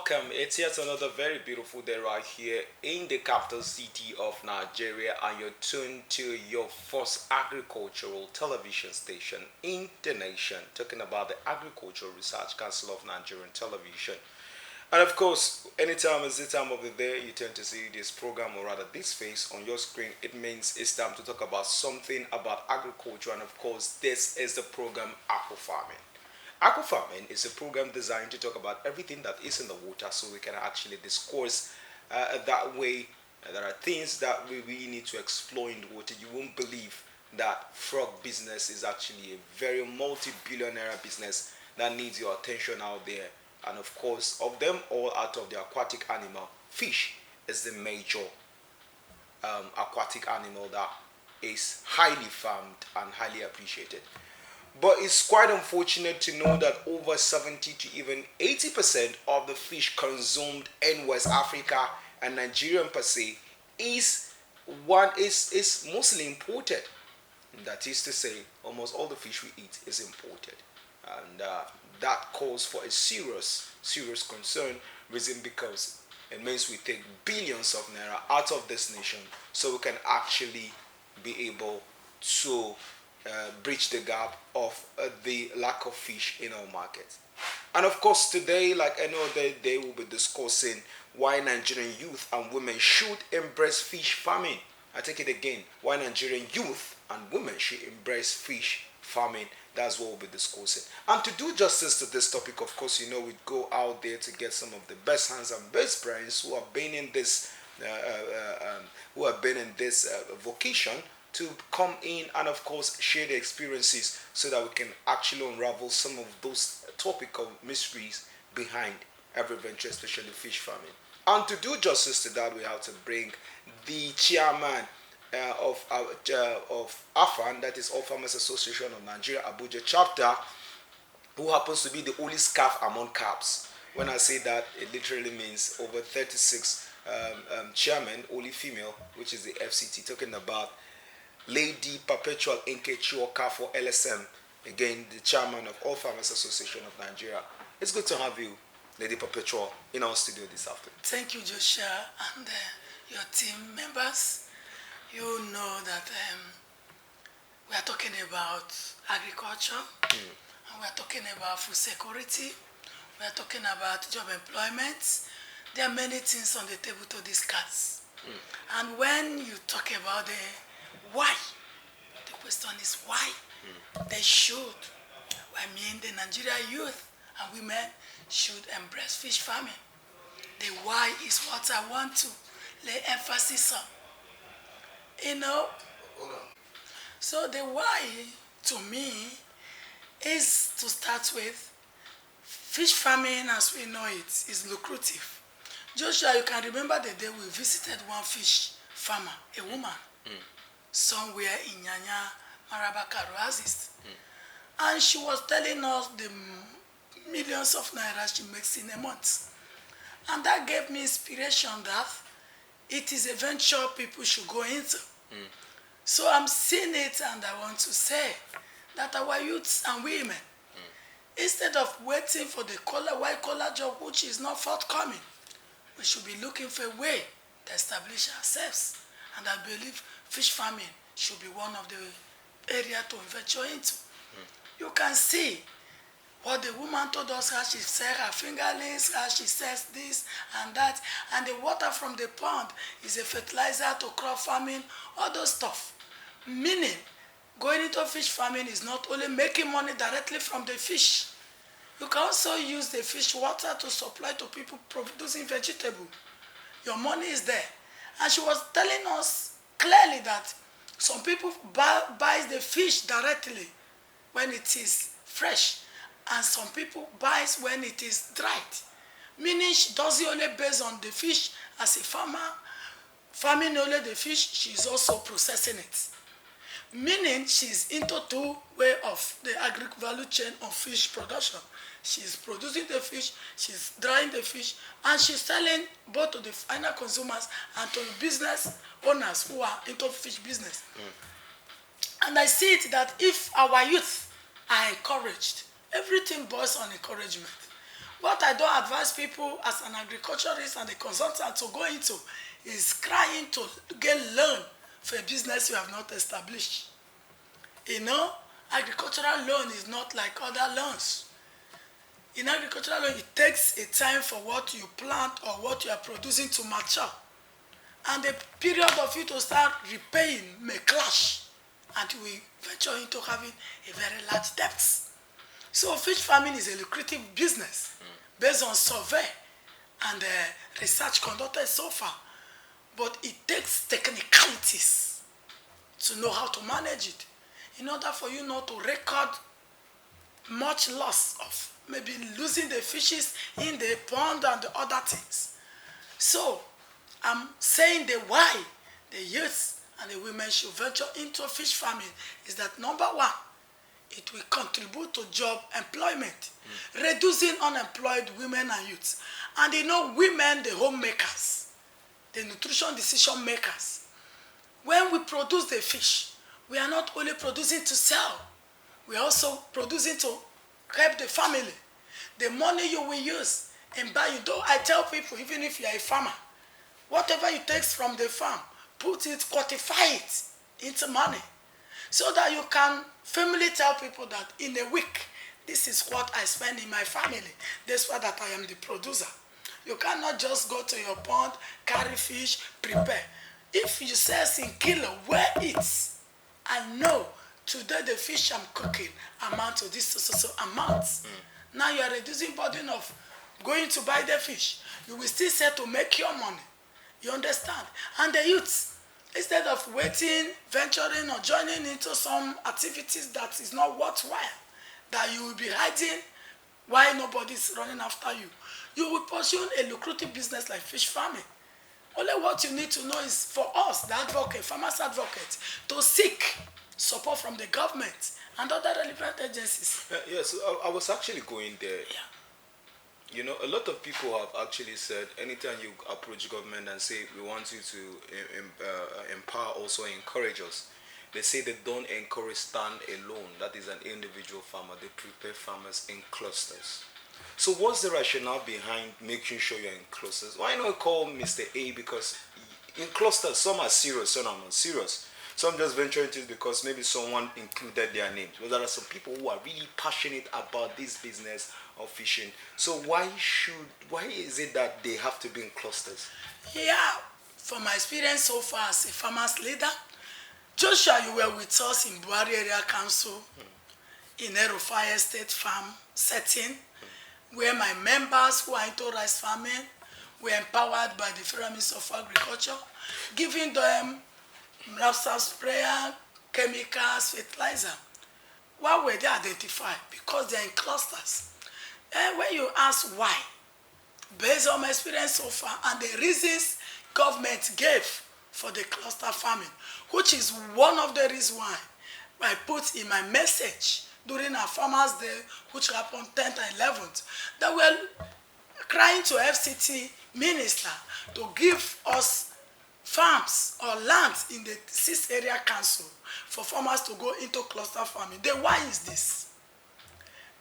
welcome. It's yet another very beautiful day right here in the capital city of Nigeria, and you're tuned to your first agricultural television station in the nation, talking about the Agricultural Research Council of Nigerian Television. And of course, anytime is the time of the day you tend to see this program, or rather this face on your screen, it means it's time to talk about something about agriculture. And of course, this is the program Aqua Farming. Aqua Farming is a program designed to talk about everything that is in the water so we can actually discourse that way. There are things that we really need to explore in the water. You won't believe that frog business is actually a very multi-billionaire business that needs your attention out there. And of course, of them all, out of the aquatic animal, fish is the major aquatic animal that is highly farmed and highly appreciated. But it's quite unfortunate to know that over 70 to even 80% of the fish consumed in West Africa and Nigeria per se is is mostly imported. That is to say, almost all the fish we eat is imported, and that calls for a serious concern. Reason because it means we take billions of naira out of this nation so we can actually be able to bridge the gap of the lack of fish in our market. And of course, today, like any other day, we'll be discussing why Nigerian youth and women should embrace fish farming. I take it again, why Nigerian youth and women should embrace fish farming. That's what we'll be discussing. And to do justice to this topic, of course, we go out there to get some of the best hands and best brains who have been in this vocation to come in and of course share their experiences so that we can actually unravel some of those topical mysteries behind every venture, especially fish farming. And to do justice to that, we have to bring the chairman of AFAN, that is All Farmers Association of Nigeria Abuja chapter, who happens to be the only scarf among caps. When I say that, it literally means over 36 chairman, only female, which is the FCT, talking about Lady Perpetual Nkechi for LSM, again the chairman of All Farmers Association of Nigeria. It's good to have you, Lady Perpetual, in our studio this afternoon. Thank you, Joshua, and your team members. You know that we are talking about agriculture, and we are talking about food security, we are talking about job employment. There are many things on the table to discuss. And when you talk about the why, the question is why they should. I mean, the Nigerian youth and women should embrace fish farming. The why is what I want to lay emphasis on. So the why to me is to start with fish farming as we know it is lucrative. Joshua, you can remember the day we visited one fish farmer, a woman, somewhere in Nyanya, Marabaka Oasis. And she was telling us the millions of naira she makes in a month. And that gave me inspiration that it is a venture people should go into. So I'm seeing it, and I want to say that our youths and women, instead of waiting for the white collar job which is not forthcoming, we should be looking for a way to establish ourselves. And I believe fish farming should be one of the areas to venture into. You can see what the woman told us, how she sells her fingerlings, how she sells this and that, and the water from the pond is a fertilizer to crop farming, all those stuff. Meaning, going into fish farming is not only making money directly from the fish, you can also use the fish water to supply to people producing vegetable. Your money is there. And she was telling us clearly that some people buy the fish directly when it is fresh, and some people buy when it is dried. Meaning she does it only based on the fish as a farmer, farming only the fish, she's also processing it. Meaning she's into two way of the value chain of fish production. She's producing the fish, she's drying the fish, and she's selling both to the final consumers and to business owners who are into fish business. And I see it that if our youth are encouraged, everything boils on encouragement. What I don't advise people as an agriculturist and a consultant to go into is trying to get loan for a business you have not established. You know, agricultural loan is not like other loans. In agricultural loan, it takes a time for what you plant or what you are producing to mature. And the period of you to start repaying may clash, and you will venture into having a very large debt. So fish farming is a lucrative business based on survey and research conducted so far. But it takes technicalities to know how to manage it in order for you not to record much loss of maybe losing the fishes in the pond and the other things. So I'm saying the why the youth and the women should venture into fish farming is that number one, it will contribute to job employment, reducing unemployed women and youths. And you know, women, the homemakers, the nutrition decision makers. When we produce the fish, we are not only producing to sell, we are also producing to help the family. The money you will use in buying, though I tell people, even if you are a farmer, whatever you take from the farm, put it, quantify it into money, so that you can firmly tell people that in a week, this is what I spend in my family. That's why that I am the producer. You cannot just go to your pond, carry fish, prepare. If you say in kilo, weigh it. I know today the fish I'm cooking amount to this so amount. Now you are reducing burden of going to buy the fish. You will still say to make your money. You understand? And the youths, instead of waiting, venturing or joining into some activities that is not worthwhile, that you will be hiding while nobody is running after you, you will pursue a lucrative business like fish farming. Only what you need to know is for us, the advocate, farmers advocates, to seek support from the government and other relevant agencies. Yes, I was actually going there. Yeah. You know, a lot of people have actually said anytime you approach government and say we want you to empower, also encourage us, they say they don't encourage stand alone. That is an individual farmer. They prepare farmers in clusters. So what's the rationale behind making sure you're in clusters? Why not call Mr. A? Because in clusters, some are serious, some are not serious. Some just venture into it because maybe someone included their names. But there are some people who are really passionate about this business of fishing. So why is it that they have to be in clusters? Yeah, from my experience so far as a farmers leader, Joshua, you were with us in Buhari Area Council in Erufai Estate Farm setting, where my members who are into rice farming were empowered by the Federal Ministry of Agriculture, giving them knapsack sprayer, chemicals, fertilizer. Why were they identified? Because they are in clusters. And when you ask why, based on my experience so far and the reasons government gave for the cluster farming, which is one of the reasons why I put in my message during our Farmers Day, which happened 10th and 11th, that we are crying to FCT minister to give us farms or lands in the 6th area council for farmers to go into cluster farming. The why is this?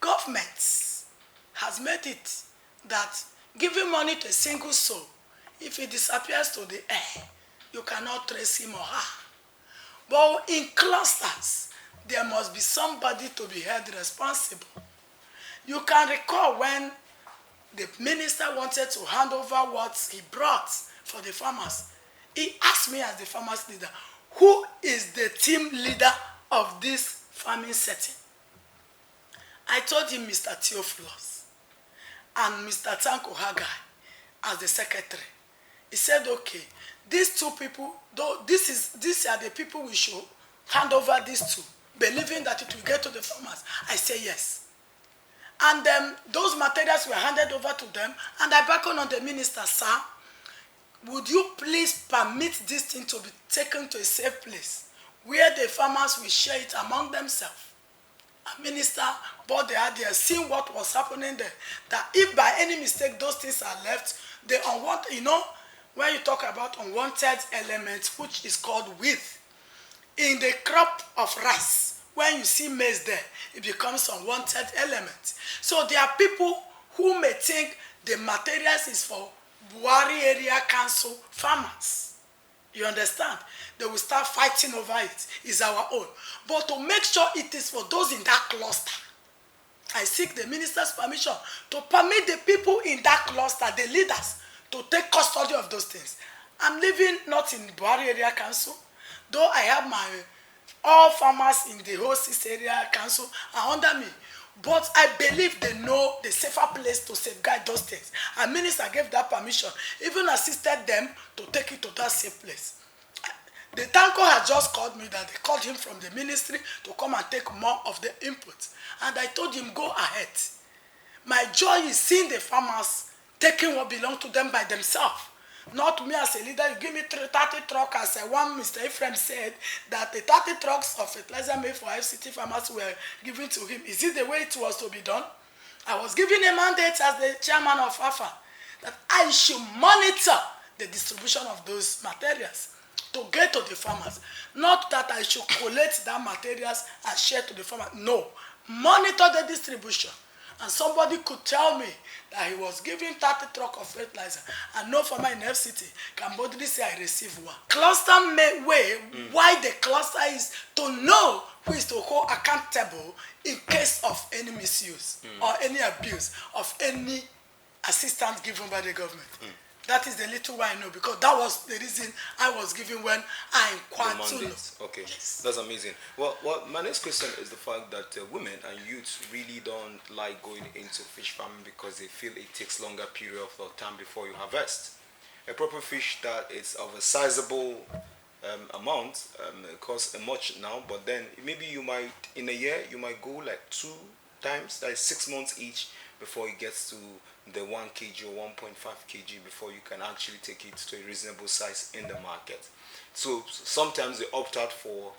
Government has made it that giving money to a single soul, if it disappears to the air, you cannot trace him or her. But in clusters, there must be somebody to be held responsible. You can recall when the minister wanted to hand over what he brought for the farmers. He asked me as the farmers leader, who is the team leader of this farming setting? I told him Mr. Theophilus and Mr. Tanko Hagai as the secretary. He said, okay, these two people, though these are the people we should hand over this to, believing that it will get to the farmers. I say yes. And those materials were handed over to them, and I beckoned on the minister, sir, would you please permit this thing to be taken to a safe place where the farmers will share it among themselves? A minister bought the idea, seeing what was happening there, that if by any mistake those things are left, the unwanted, you know, when you talk about unwanted elements, which is called weed, in the crop of rice, when you see maize there, it becomes unwanted element. So there are people who may think the materials is for Buhari area council farmers. You understand? They will start fighting over it. It's our own. But to make sure it is for those in that cluster, I seek the minister's permission to permit the people in that cluster, the leaders, to take custody of those things. I'm living not in Buhari area council, though I have my all farmers in the whole 6 area council are under me. But I believe they know the safer place to safeguard those things. And minister gave that permission, even assisted them to take it to that safe place. The tanko had just called me that they called him from the ministry to come and take more of the input. And I told him, go ahead. My joy is seeing the farmers taking what belongs to them by themselves. Not me as a leader. You give me 30 trucks, as one Mr. Ephraim said, that the 30 trucks of fertilizer made for FCT farmers were given to him. Is it the way it was to be done? I was given a mandate as the chairman of AFA that I should monitor the distribution of those materials to get to the farmers. Not that I should collect that materials and share to the farmers. No. Monitor the distribution. And somebody could tell me that he was giving 30 trucks of fertilizer and no farmer in FCT can boldly say I receive one. Cluster way why the cluster is to know who is to hold accountable in case of any misuse or any abuse of any assistance given by the government. That is the little I know, because that was the reason I was given when I inquired to know. Okay, yes. That's amazing. Well, my next question is the fact that women and youths really don't like going into fish farming because they feel it takes longer period of time before you harvest. A proper fish that is of a sizable amount costs much now, but then maybe you might, in a year, you might go like 2 times, like 6 months each, before it gets to the 1 kg or 1.5 kg before you can actually take it to a reasonable size in the market. So sometimes they opt out for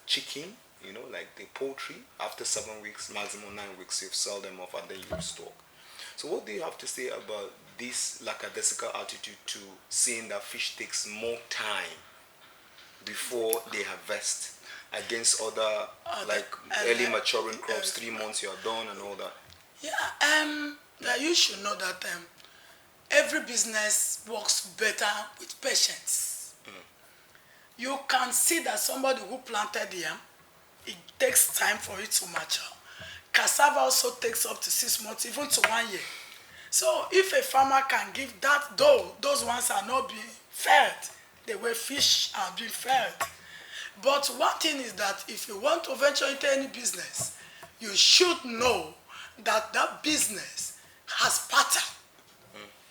chicken, you know, like the poultry. After 7 weeks, maximum 9 weeks, you sell them off and then you stock. So what do you have to say about this lackadaisical attitude to seeing that fish takes more time before they harvest against other like early maturing crops, 3 months you are done and all that? Yeah, you should know that every business works better with patience. You can see that somebody who planted yam, it takes time for it to mature. Cassava also takes up to 6 months, even to 1 year. So if a farmer can give that, though those ones are not being fed the way fish are being fed. But one thing is that if you want to venture into any business, you should know that that business has pattern.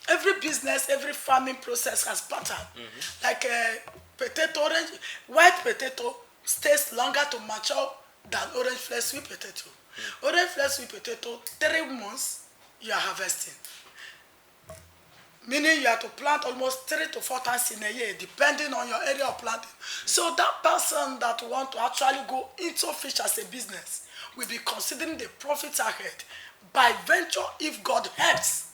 Every business, every farming process has pattern. Like a potato, white potato stays longer to mature than orange flesh sweet potato. Orange flesh sweet potato, 3 months you are harvesting. Meaning you have to plant almost 3 to 4 times in a year, depending on your area of planting. So that person that want to actually go into fish as a business will be considering the profits ahead by venture if God helps.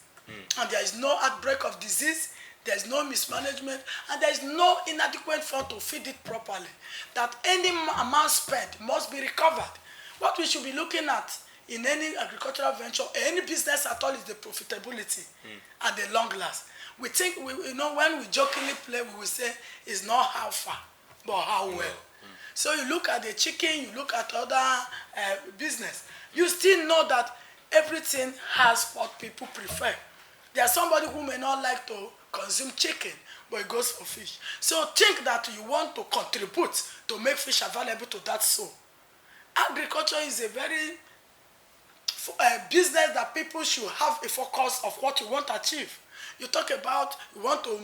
And there is no outbreak of disease, there is no mismanagement, and there is no inadequate fund to feed it properly. That any amount spent must be recovered. What we should be looking at in any agricultural venture, any business at all, is the profitability at the long last. We think, when we jokingly play, we will say it's not how far, but how well. So you look at the chicken, you look at other business, you still know that everything has what people prefer. There's somebody who may not like to consume chicken, but it goes for fish. So think that you want to contribute to make fish available to that soul. Agriculture is a very business that people should have a focus of what you want to achieve. You talk about you want to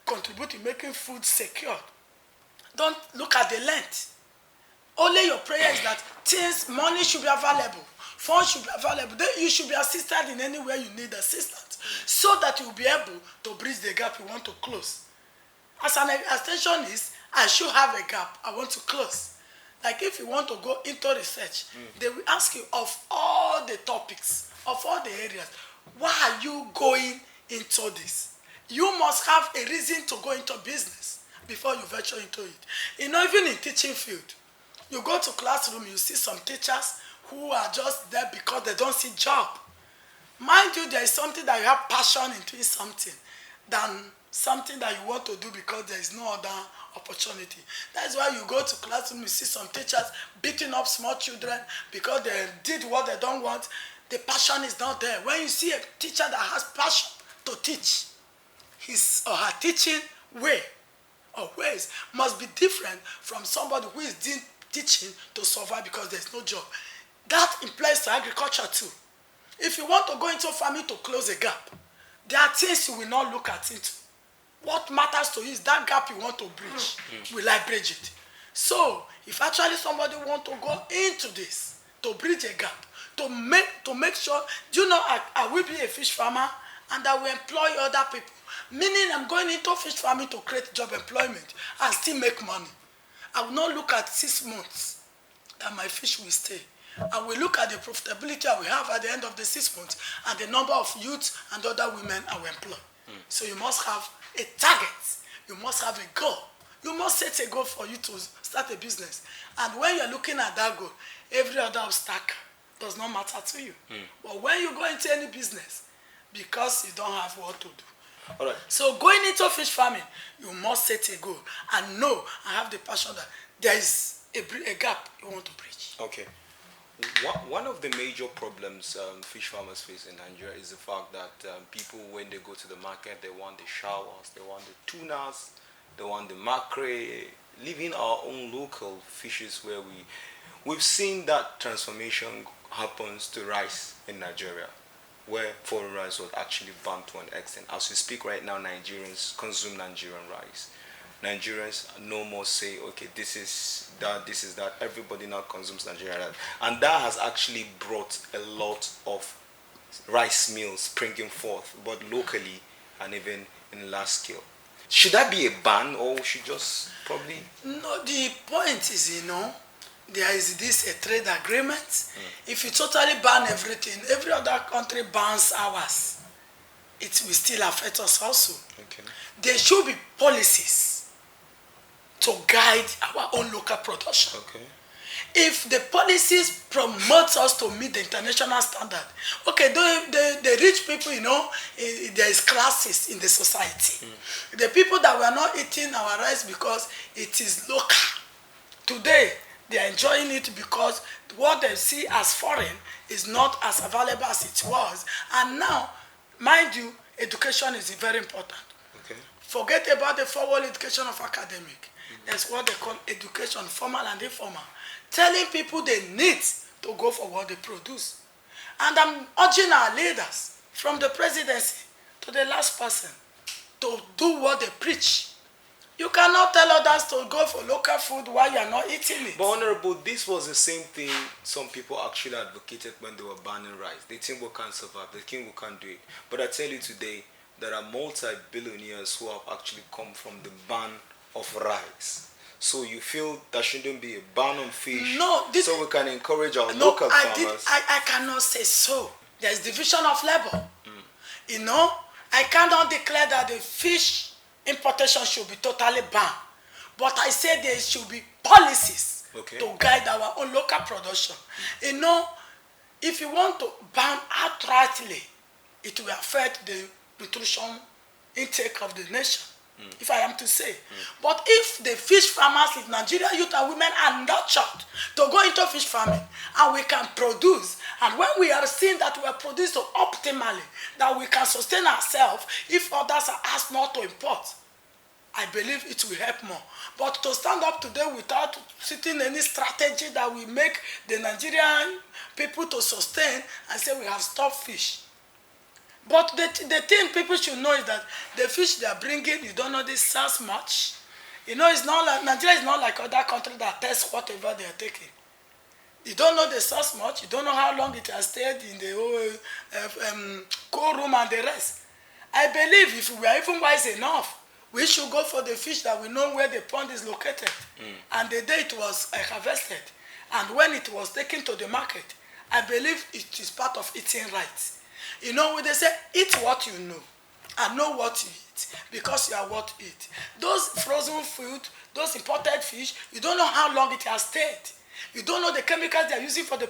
contribute in making food secure. Don't look at the length. Only your prayer is that money should be available, funds should be available. Then you should be assisted in any way you need assistance, so that you will be able to bridge the gap you want to close. As an extensionist, I should have a gap I want to close. Like if you want to go into research, they will ask you of all the topics, of all the areas, why are you going into this? You must have a reason to go into business before you venture into it. Even in teaching field, you go to classroom, you see some teachers who are just there because they don't see job. Mind you, there is something that you have passion in doing something than something that you want to do because there is no other opportunity. That's why you go to classroom, you see some teachers beating up small children because they did what they don't want. The passion is not there. When you see a teacher that has passion to teach, his or her teaching way or ways must be different from somebody who is teaching to survive because there's no job. That implies to agriculture too. If you want to go into farming to close a gap, there are things you will not look at into. What matters to you is that gap you want to bridge. Will I bridge it? So, if actually somebody want to go into this, to bridge a gap, to make sure, do you know, I will be a fish farmer and I will employ other people. Meaning I'm going into fish farming to create job employment and still make money. I will not look at 6 months that my fish will stay. I will look at the profitability I will have at the end of the 6 months and the number of youths and other women I will employ. So you must have a target. You must have a goal. You must set a goal for you to start a business. And when you're looking at that goal, every other obstacle does not matter to you. But when you go into any business, because you don't have what to do. All right. So going into fish farming, you must set a goal and know and have the passion that there is a gap you want to bridge. Okay. One of the major problems fish farmers face in Nigeria is the fact that people, when they go to the market, they want the showers, they want the tunas, they want the mackerel, leaving our own local fishes where we've seen that transformation happens to rice in Nigeria, where foreign rice was actually banned to an extent. As we speak right now, Nigerians consume Nigerian rice. Nigerians no more say, okay, this is that. Everybody now consumes Nigerian rice. And that has actually brought a lot of rice mills springing forth, both locally and even in large scale. Should that be a ban, or we should just probably... No, the point is, there is this a trade agreement. If you totally ban everything, every other country bans ours. It will still affect us also. Okay. There should be policies to guide our own local production. Okay. If the policies promote us to meet the international standard, okay, the rich people, there is classes in the society. The people that were not eating our rice because it is local, today they are enjoying it because what they see as foreign is not as available as it was. And now, mind you, education is very important. Okay. Forget about the formal education of academic. That's what they call education, formal and informal. Telling people they need to go for what they produce. And I'm urging our leaders, from the presidency to the last person, to do what they preach. You cannot tell others to go for local food while you are not eating it. But Honorable, this was the same thing some people actually advocated when they were banning rice. They think we can't survive, they think we can't do it. But I tell you today, there are multi-billionaires who have actually come from the ban of rice. So you feel there shouldn't be a ban on fish, so we can encourage our local farmers? I cannot say so. There is division of labor. I cannot declare that the fish importation should be totally banned. But I say there should be policies to guide our own local production. If you want to ban outrightly, it will affect the nutrition intake of the nation. If I am to say. But if the fish farmers, if Nigerian youth and women are nurtured to go into fish farming and we can produce, and when we are seeing that we are producing optimally, that we can sustain ourselves, if others are asked not to import, I believe it will help more. But to stand up today without setting any strategy that will make the Nigerian people to sustain and say we have stopped fish. But the thing people should know is that the fish they are bringing, you don't know this sells much. It's not like Nigeria is not like other countries that test whatever they are taking. You don't know the source much. You don't know how long it has stayed in the whole cold room and the rest. I believe if we are even wise enough, we should go for the fish that we know where the pond is located and the day it was harvested and when it was taken to the market. I believe it is part of eating right. When they say, eat what you know and know what you eat because you are what you eat. Those frozen food, those imported fish, you don't know how long it has stayed. You don't know the chemicals they are using for the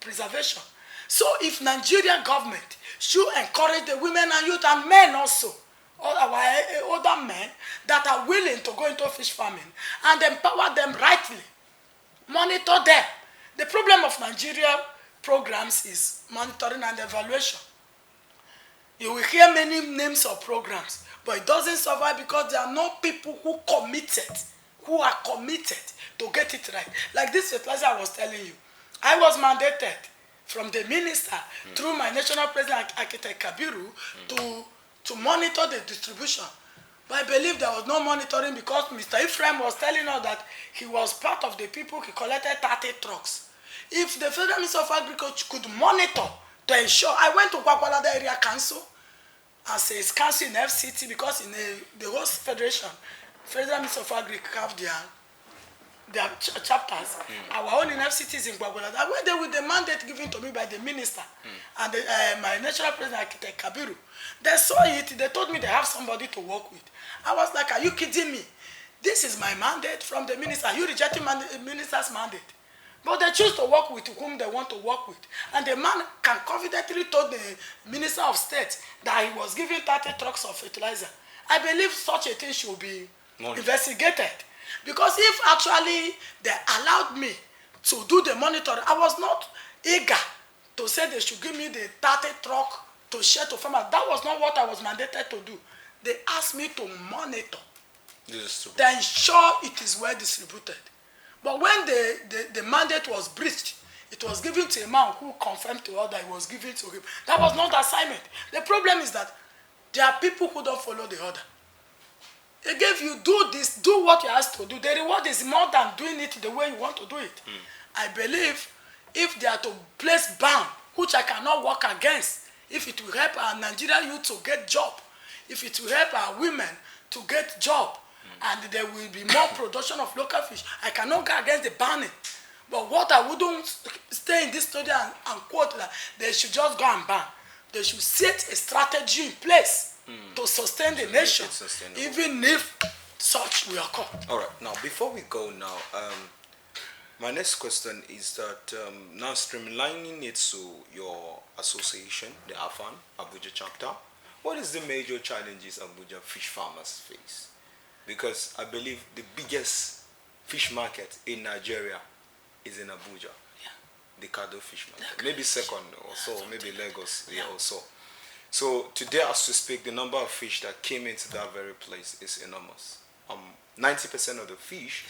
preservation. So if Nigeria government should encourage the women and youth and men also, all our older men that are willing to go into fish farming and empower them rightly, monitor them. The problem of Nigeria programs is monitoring and evaluation. You will hear many names of programs, but it doesn't survive because there are no people who are committed to get it right. Like this fertilizer I was telling you, I was mandated from the minister through my national president, Architect Kabiru, to monitor the distribution. But I believe there was no monitoring because Mr. Ephraim was telling us that he was part of the people he collected 30 trucks. If the Federal Minister of Agriculture could monitor to ensure, I went to Kwakwalada Area Council as a council in FCT because in the host federation, Federal Minister of Agriculture have their chapters. Our own in FCT is in Kwakwalada. I went there with the mandate given to me by the minister and my national president, Architect Kabiru. They saw it, they told me they have somebody to work with. I was like, are you kidding me? This is my mandate from the minister. Are you rejecting the minister's mandate? But they choose to work with whom they want to work with. And the man can confidently told the Minister of State that he was given 30 trucks of fertilizer. I believe such a thing should be investigated. Because if actually they allowed me to do the monitoring, I was not eager to say they should give me the 30 truck to share to farmers. That was not what I was mandated to do. They asked me to monitor, to ensure it is well distributed. But when the mandate was breached, it was given to a man who confirmed to us that it was given to him. That was not the assignment. The problem is that there are people who don't follow the order. They gave you, do this, do what you're asked to do. The reward is more than doing it the way you want to do it. I believe if they are to place ban, which I cannot work against, if it will help our Nigerian youth to get job, if it will help our women to get job, and there will be more production of local fish, I cannot go against the banning. But what I wouldn't stay in this study and quote that they should just go and ban. They should set a strategy in place to sustain the nation, even if such will occur. All right. Now, before we go now, my next question is that now streamlining it to your association, the AFAN, Abuja chapter, what is the major challenges Abuja fish farmers face? Because I believe the biggest fish market in Nigeria is in Abuja. Yeah. The Kado fish market. Maybe second or so, maybe Lagos or so. So today as we speak, the number of fish that came into that very place is enormous. 90% of the fish,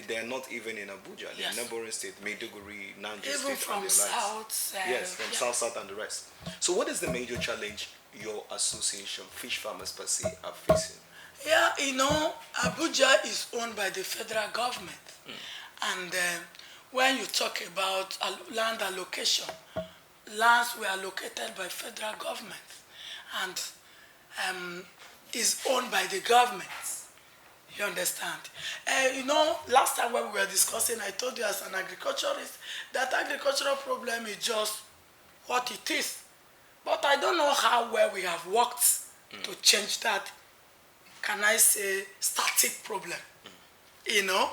they are not even in Abuja. They are neighboring state, Maiduguri, Niger even state, from and the south. yes, from south and the rest. So what is the major challenge your association, fish farmers per se, are facing? Yeah, you know, Abuja is owned by the federal government. And when you talk about land allocation, lands were allocated by federal government and is owned by the government. You understand? You know, last time when we were discussing, I told you as an agriculturist that agricultural problem is just what it is. But I don't know how well we have worked to change that, can I say, static problem. You know,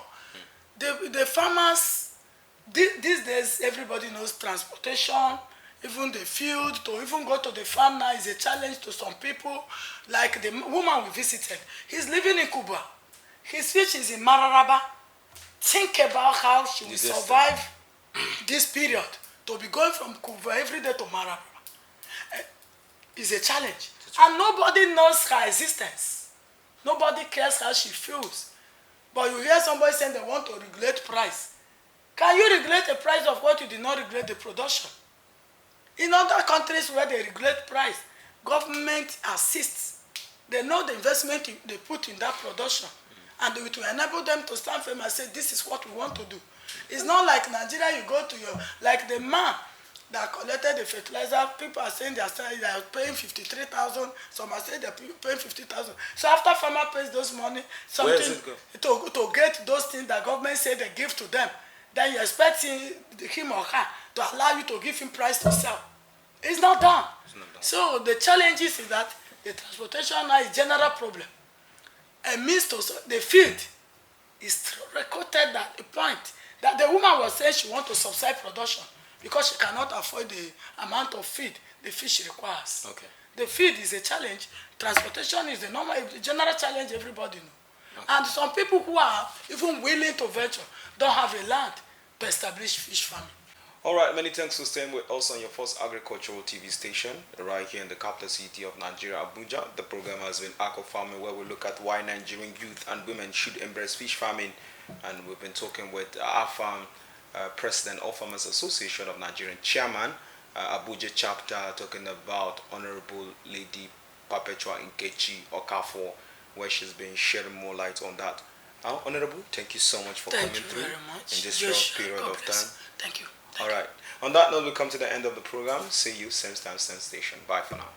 the farmers, these days everybody knows transportation, even the field, to even go to the farm now is a challenge to some people. Like the woman we visited, he's living in Cuba. His fish is in Mararaba. Think about how she will survive this period to be going from Cuba every day to Mararaba. Is a challenge. And nobody knows her existence. Nobody cares how she feels. But you hear somebody saying they want to regulate price. Can you regulate the price of what you did not regulate the production? In other countries where they regulate price, government assists. They know the investment they put in that production. And it will enable them to stand firm and say, this is what we want to do. It's not like Nigeria, you go to your, like the man that collected the fertilizer, people are saying they are paying 53,000, some are saying they are paying 50,000. So after farmer pays those money, something to get those things that government say they give to them, then you expect him or her to allow you to give him price to sell. It's not done. So the challenge is that the transportation now is general problem. A means to the field is recorded at a point that the woman was saying she wants to subside production because she cannot afford the amount of feed the fish requires. Okay. The feed is a challenge. Transportation is the normal, the general challenge everybody know. Okay. And some people who are even willing to venture don't have a land to establish fish farming. All right, many thanks for staying with us on your first agricultural TV station right here in the capital city of Nigeria, Abuja. The program has been Aqua Farming, where we look at why Nigerian youth and women should embrace fish farming. And we've been talking with our farm president of Farmers Association of Nigerian chairman, Abuja chapter, talking about Honorable Lady Perpetua Nkechi Okafor, where she's been shedding more light on that. Honorable, thank you so much for coming through in this short period of time. Thank you. All right. On that note, we come to the end of the program. See you same time, same station. Bye for now.